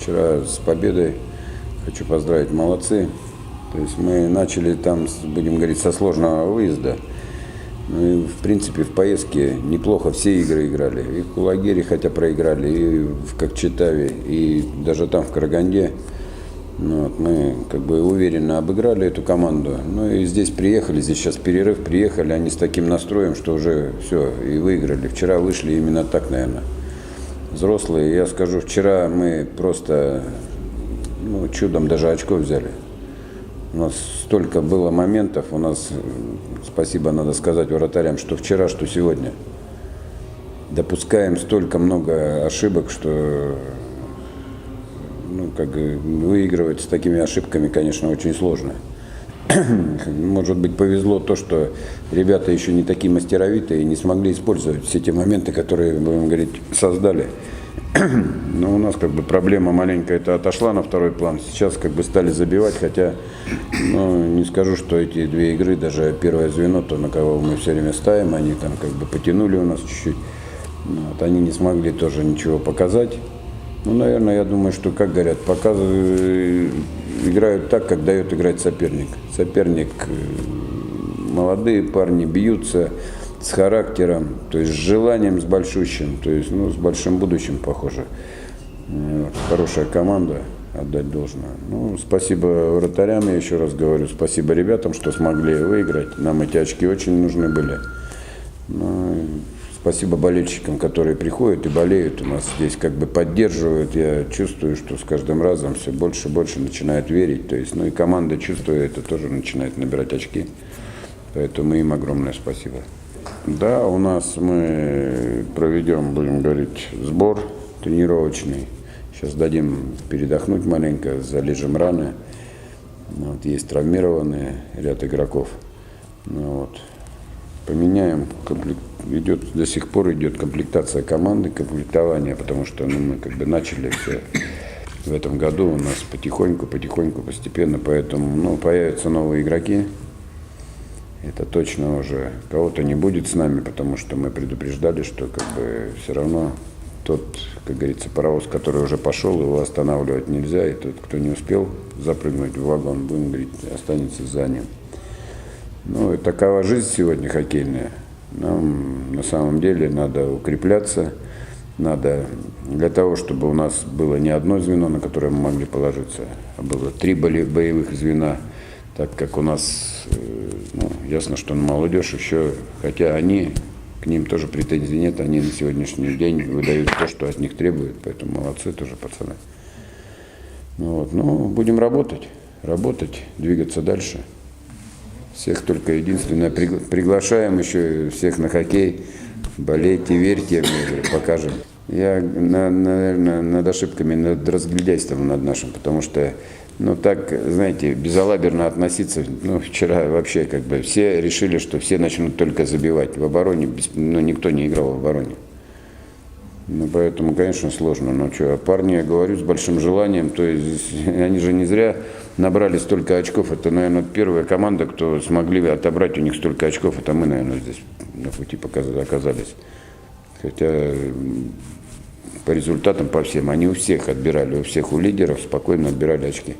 Вчера с победой. Хочу поздравить, молодцы. То есть мы начали там, будем говорить, со сложного выезда. Ну и, в принципе, в поездке неплохо все игры играли. И в Кулагере, хотя проиграли, и в Кокчетаве, и даже там, в Караганде. Ну, вот, мы как бы уверенно обыграли эту команду. Ну и здесь приехали, здесь сейчас перерыв, приехали они с таким настроем, что уже все, и выиграли. Вчера вышли именно так, наверное. Взрослые, я скажу, вчера мы просто чудом даже очко взяли. У нас столько было моментов, у нас, спасибо надо сказать вратарям, что вчера, что сегодня. Допускаем столько много ошибок, что выигрывать с такими ошибками, конечно, очень сложно. Может быть, повезло то, что ребята еще не такие мастеровитые и не смогли использовать все те моменты, которые, будем говорить, создали. Но у нас как бы проблема маленькая это отошла на второй план. Сейчас как бы стали забивать, хотя не скажу, что эти две игры, даже первое звено, то на кого мы все время ставим, они там как бы потянули у нас чуть-чуть. Вот, они не смогли тоже ничего показать. Ну, наверное, я думаю, что, как говорят, играют так, как дает играть соперник. Соперник, молодые парни бьются с характером, то есть с желанием, с большущим, то есть, с большим будущим, похоже. Вот, хорошая команда, отдать должное. Спасибо вратарям, я еще раз говорю, спасибо ребятам, что смогли выиграть. Нам эти очки очень нужны были. Спасибо болельщикам, которые приходят и болеют у нас здесь, как бы поддерживают. Я чувствую, что с каждым разом все больше и больше начинают верить. То есть, и команда, чувствуя это, тоже начинает набирать очки. Поэтому им огромное спасибо. Да, у нас мы проведем, будем говорить, сбор тренировочный. Сейчас дадим передохнуть маленько, залежем раны. Вот, есть травмированные ряд игроков. Поменяем, до сих пор идет комплектация команды, комплектование, потому что мы как бы начали все в этом году у нас потихоньку, постепенно, поэтому появятся новые игроки. Это точно уже кого-то не будет с нами, потому что мы предупреждали, что как бы все равно тот, как говорится, паровоз, который уже пошел, его останавливать нельзя, и тот, кто не успел запрыгнуть в вагон, будем говорить, останется за ним. И такова жизнь сегодня хоккейная. Нам на самом деле надо укрепляться, надо для того, чтобы у нас было не одно звено, на которое мы могли положиться, а было 3 боевых звена, так как у нас, ясно, что на молодежь еще, хотя к ним тоже претензий нет, они на сегодняшний день выдают то, что от них требуют, поэтому молодцы тоже пацаны. Будем работать, двигаться дальше. Всех только единственное, приглашаем еще всех на хоккей, болейте, верьте, покажем. Я, наверное, над ошибками, над разглядяйством над нашим, потому что, так, знаете, безалаберно относиться, вчера вообще как бы все решили, что все начнут только забивать в обороне, никто не играл в обороне. Поэтому, конечно, сложно. Парни, я говорю, с большим желанием, то есть они же не зря набрали столько очков. Это, наверное, первая команда, кто смогли отобрать у них столько очков. Это мы, наверное, здесь на пути оказались. Хотя по результатам, по всем, они у всех отбирали, у всех у лидеров спокойно отбирали очки.